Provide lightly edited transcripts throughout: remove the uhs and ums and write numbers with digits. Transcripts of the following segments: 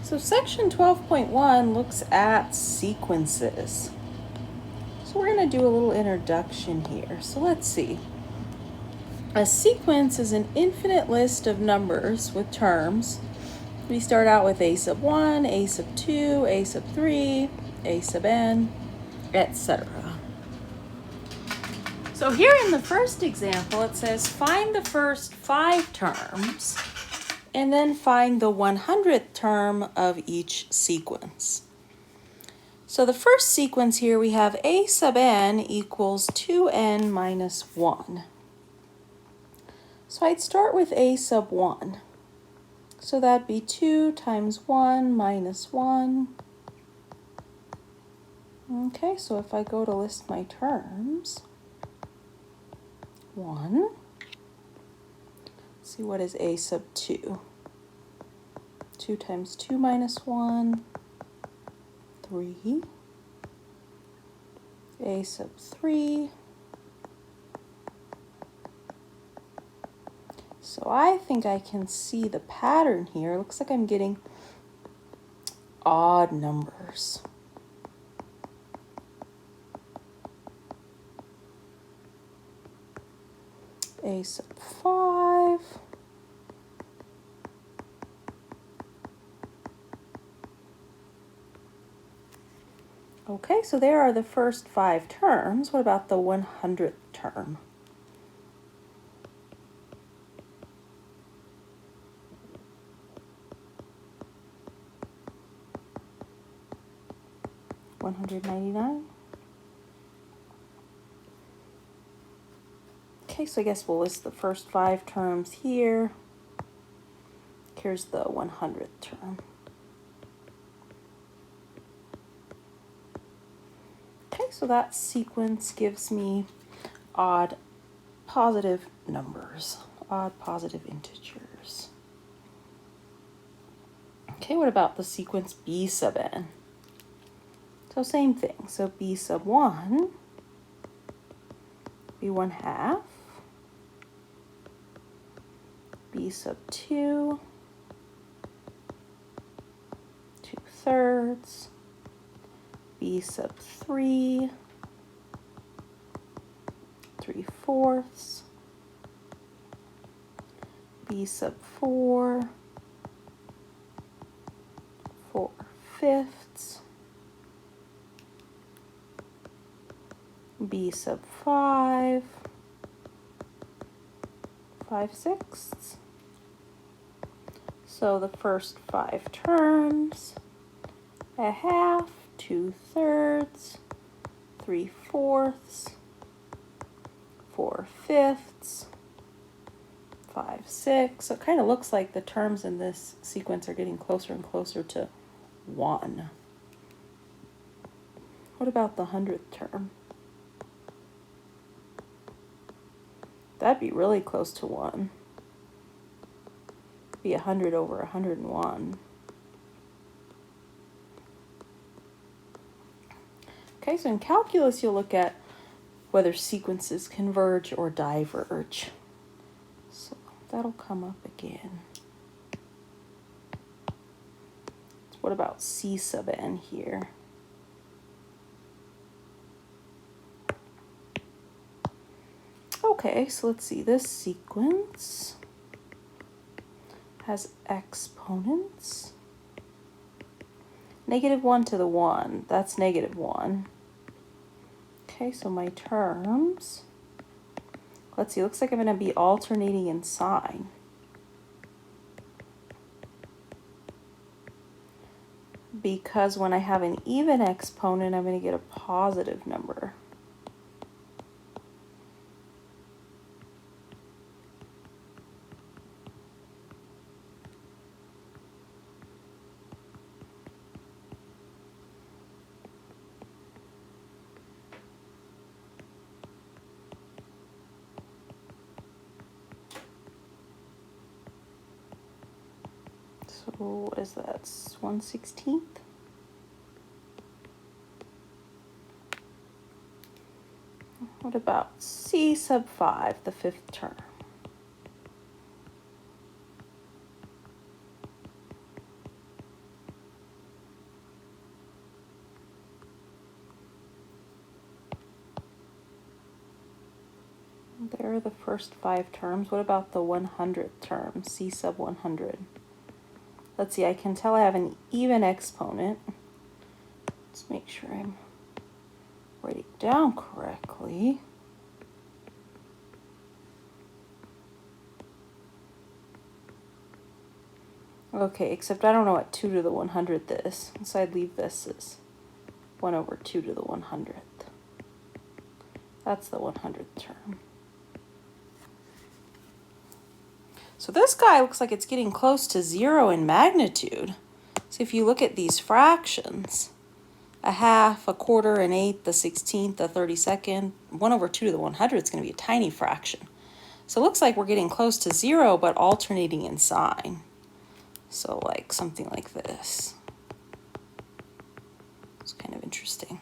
So section 12.1 looks at sequences. So we're going to do a little introduction here. So let's see. A sequence is an infinite list of numbers with terms. We start out with a sub 1, a sub 2, a sub 3, a sub n, etc. So here in the first example, it says find the first 5 terms and then find the 100th term of each sequence. So the first sequence here, we have a sub n equals 2n minus 1. So I'd start with a sub 1. So that'd be 2 times 1 minus 1. Okay, so if I go to list my terms, 1. Let's see, what is a sub 2? 2 times 2 minus 1, 3. A sub 3. So I think I can see the pattern here. It looks like I'm getting odd numbers. A sub 5. Okay, so there are the first 5 terms. What about the 100th term? $199. Okay, so I guess we'll list the first 5 terms here. Here's the 100th term. Okay, so that sequence gives me odd positive numbers, odd positive integers. Okay, what about the sequence b sub n? So same thing, so b sub 1, b 1/2, b sub 2, 2/3, b sub 3, 3/4, b sub 4, 4/5, b sub 5, 5/6. So the first 5 terms, 1/2, 2/3, 3/4, 4/5, 5/6. So it kind of looks like the terms in this sequence are getting closer and closer to 1. What about the 100th term? That'd be really close to 1. Be 100 over 101. Okay, so in calculus, you'll look at whether sequences converge or diverge. So that'll come up again. So what about c sub n here? Okay, so let's see, this sequence has exponents. -1 to the 1, that's -1. Okay, so my terms, let's see, looks like I'm going to be alternating in sign. Because when I have an even exponent, I'm going to get a positive number. So what is that, 1/16? What about c sub 5, the 5th term? There are the first 5 terms. What about the 100th term, C sub 100? Let's see, I can tell I have an even exponent. Let's make sure I'm writing it down correctly. Okay, except I don't know what 2 to the 100th is, so I'd leave this as 1 over 2 to the 100th. That's the 100th term. So this guy looks like it's getting close to 0 in magnitude. So if you look at these fractions, a half, a quarter, an eighth, a 16th, a 32nd, 1 over 2 to the 100th is going to be a tiny fraction. So it looks like we're getting close to 0, but alternating in sign. So like something like this. It's kind of interesting.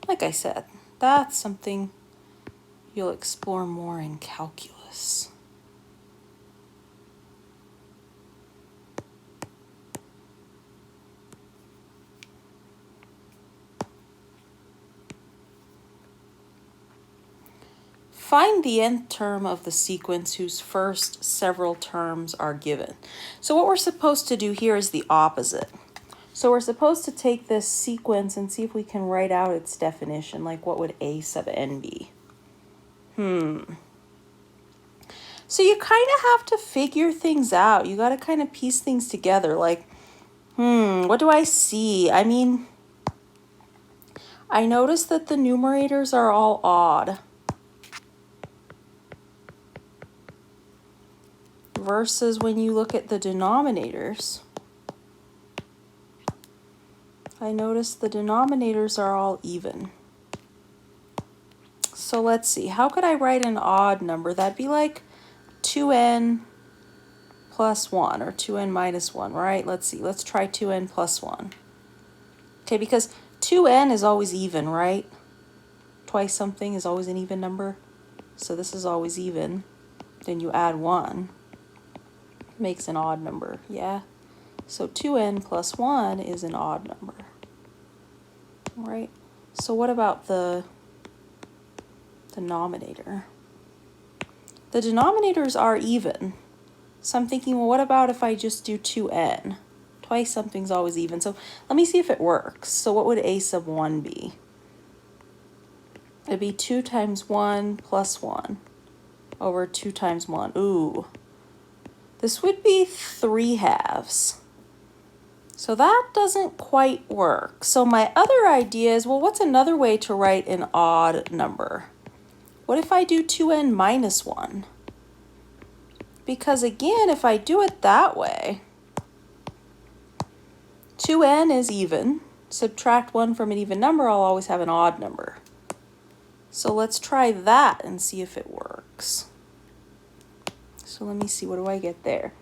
Like I said, that's something you'll explore more in calculus. Find the nth term of the sequence whose first several terms are given. So what we're supposed to do here is the opposite. So we're supposed to take this sequence and see if we can write out its definition, like what would A sub n be? So you kind of have to figure things out. You got to kind of piece things together, like, what do I see? I mean, I notice that the numerators are all odd. Versus when you look at the denominators, I notice the denominators are all even. So let's see, how could I write an odd number? That'd be like 2n plus 1 or 2n minus 1, right? Let's see, let's try 2n plus 1. Okay, because 2n is always even, right? Twice something is always an even number. So this is always even. Then you add 1. Makes an odd number, yeah? So 2n plus 1 is an odd number, right? So what about the denominator? The denominators are even. So I'm thinking, well, what about if I just do 2n? Twice something's always even. So let me see if it works. So what would a sub 1 be? It'd be 2 times 1 plus 1 over 2 times 1. Ooh. This would be 3 halves. So that doesn't quite work. So my other idea is, well, what's another way to write an odd number? What if I do 2n minus 1? Because again, if I do it that way, 2n is even. Subtract 1 from an even number, I'll always have an odd number. So let's try that and see if it works. So let me see, what do I get there?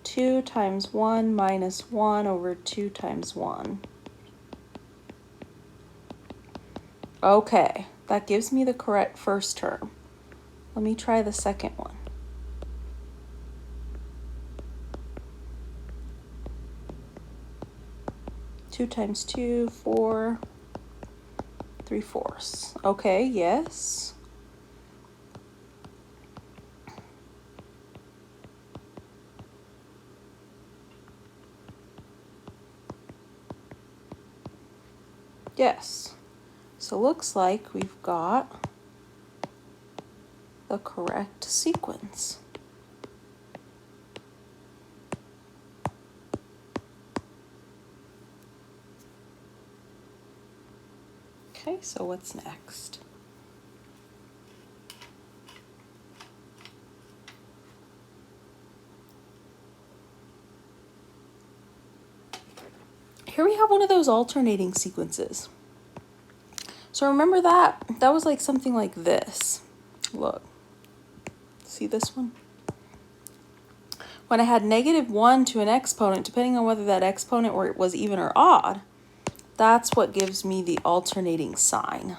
2 times 1 minus 1 over 2 times 1. Okay, that gives me the correct first term. Let me try the second one. Two times 2, 4, 3/4. Okay, yes. Yes. So looks like we've got the correct sequence. Okay, so what's next? Here we have one of those alternating sequences. So remember that? That was like something like this. Look. See this one? When I had -1 to an exponent, depending on whether that exponent was even or odd, that's what gives me the alternating sign.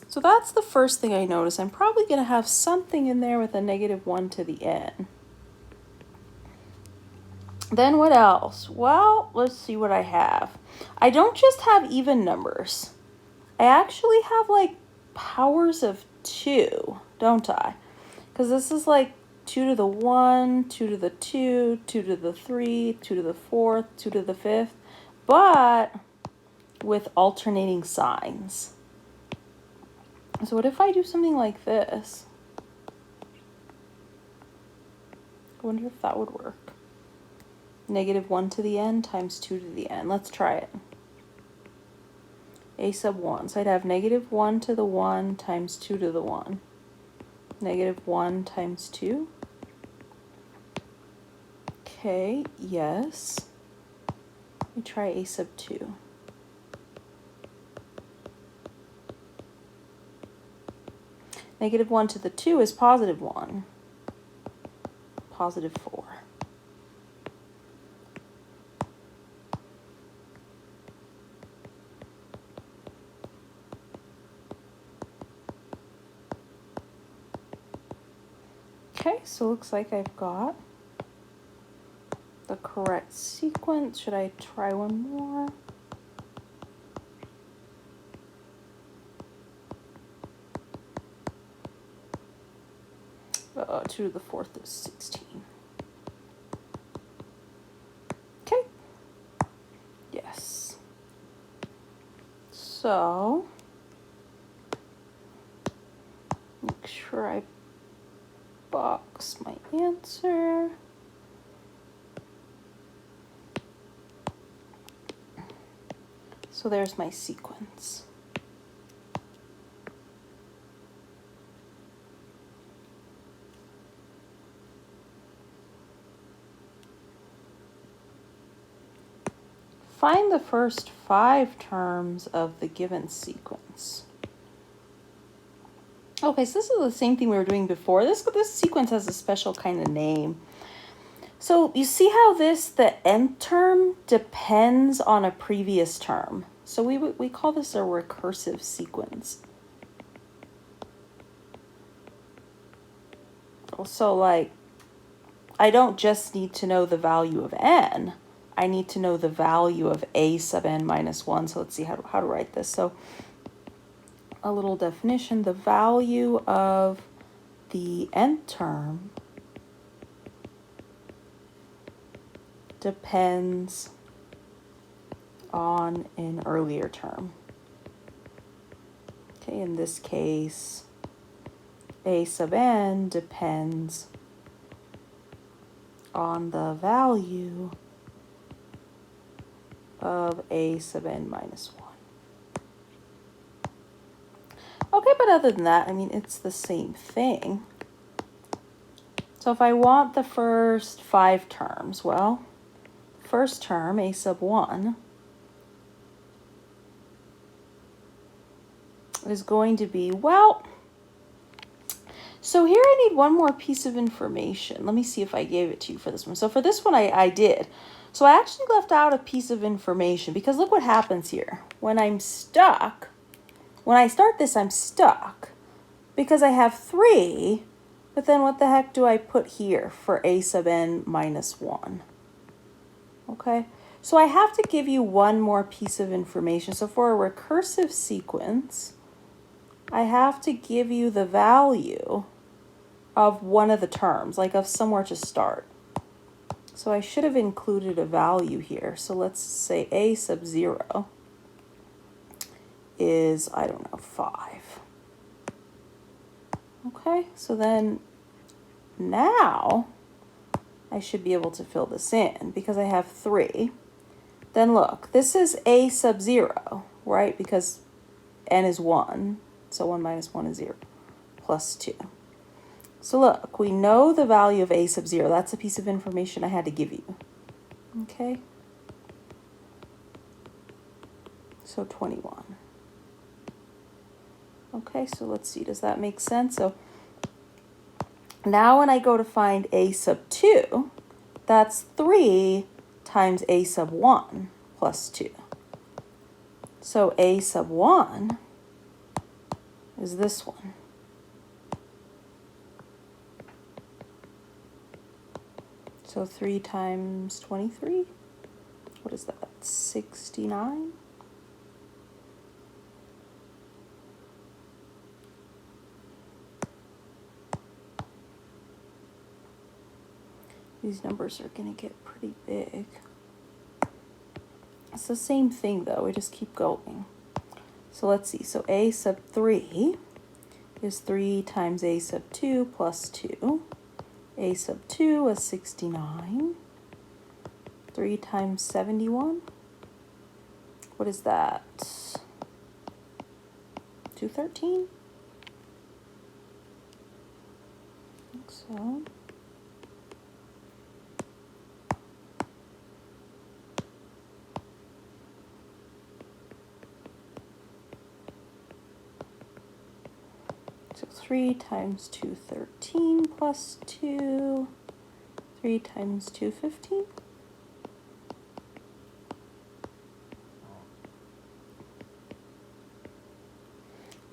So that's the first thing I notice. I'm probably going to have something in there with a -1 to the n. Then what else? Well, let's see what I have. I don't just have even numbers. I actually have like powers of 2, don't I? Because this is like 2 to the 1, 2 to the 2, 2 to the 3, 2 to the 4th, 2 to the 5th, but with alternating signs. So what if I do something like this? I wonder if that would work. -1 to the n times 2 to the n. Let's try it. A sub 1. So I'd have -1 to the 1 times 2 to the 1. -1 times 2. Okay, yes. Let me try a sub 2. -1 to the 2 is +1. +4. Okay, so looks like I've got the correct sequence. Should I try one more? Oh, 2 to the 4th is 16. Okay. Yes. So, make sure I box my answer. So there's my sequence. Find the first 5 terms of the given sequence. Okay, so this is the same thing we were doing before. This sequence has a special kind of name. So you see how the nth term depends on a previous term. So we call this a recursive sequence. So like, I don't just need to know the value of n. I need to know the value of a sub n minus 1. So let's see how to write this. So a little definition, the value of the nth term depends on an earlier term. Okay, in this case, a sub n depends on the value of a sub n minus 1. Okay, but other than that, I mean, it's the same thing. So if I want the first 5 terms, well, first term, a sub 1, is going to be, well, so here I need one more piece of information. Let me see if I gave it to you for this one. So for this one, I did. So I actually left out a piece of information because look what happens here. When I'm stuck, when I start this, I'm stuck because I have 3, but then what the heck do I put here for a sub n minus 1? Okay, so I have to give you one more piece of information. So for a recursive sequence, I have to give you the value of one of the terms, like of somewhere to start. So I should have included a value here. So let's say a sub 0 is, I don't know, 5. Okay, so then now I should be able to fill this in because I have 3. Then look, this is a sub 0, right? Because n is 1, so 1 minus 1 is 0, plus 2. So look, we know the value of a sub 0. That's a piece of information I had to give you. Okay? So 21. Okay, so let's see, does that make sense? So now when I go to find a sub 2, that's 3 times a sub 1 plus 2. So a sub 1 is this one. So 3 times 23, what is that, 69? These numbers are going to get pretty big. It's the same thing though, we just keep going. So let's see, so a sub 3 is 3 times a sub 2 plus 2. A sub 2 is 69. 3 times 71. What is that? 213? I think so. So 3 times 213 plus 2. 3 times 215.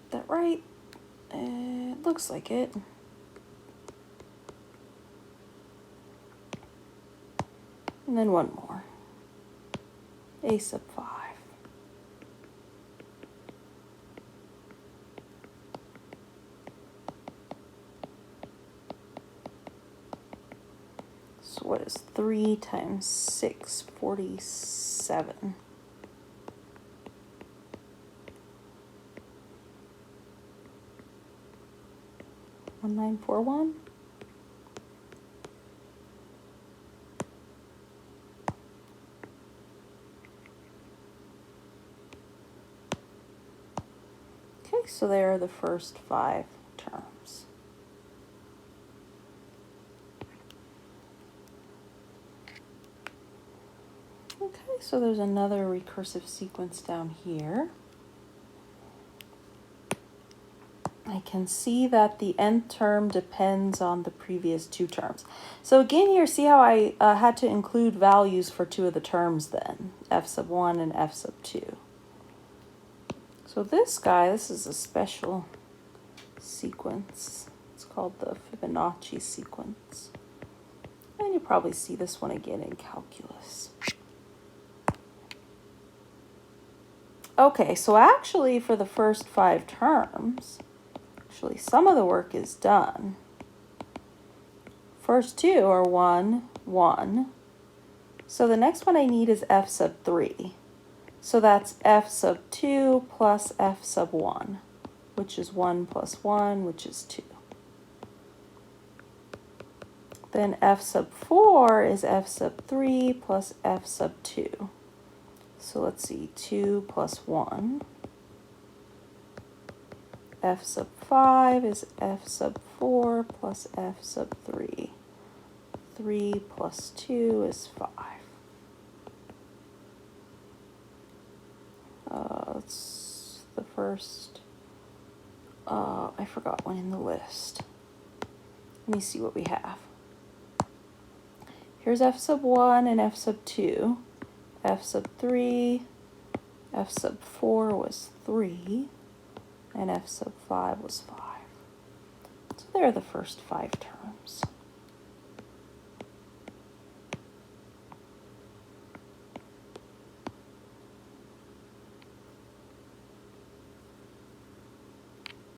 That right? It looks like it. And then one more. A sub 5. So what is 3 times 6? 47. 1941. Okay, so there are the first 5 terms. Okay, so there's another recursive sequence down here. I can see that the nth term depends on the previous 2 terms. So again here, see how I had to include values for 2 of the terms then, f sub 1 and f sub 2. So this guy, this is a special sequence. It's called the Fibonacci sequence. And you probably see this one again in calculus. Okay, so actually for the first 5 terms, actually some of the work is done. First 2 are 1, 1. So the next one I need is f sub 3. So that's f sub 2 plus f sub 1, which is 1 plus 1, which is 2. Then f sub 4 is f sub 3 plus f sub 2. So let's see, 2 plus 1. F sub 5 is f sub 4 plus f sub 3. 3 plus 2 is 5. It's the first, I forgot one in the list. Let me see what we have. Here's f sub 1 and f sub 2. F sub 3, f sub 4 was 3, and f sub 5 was 5. So there are the first 5 terms.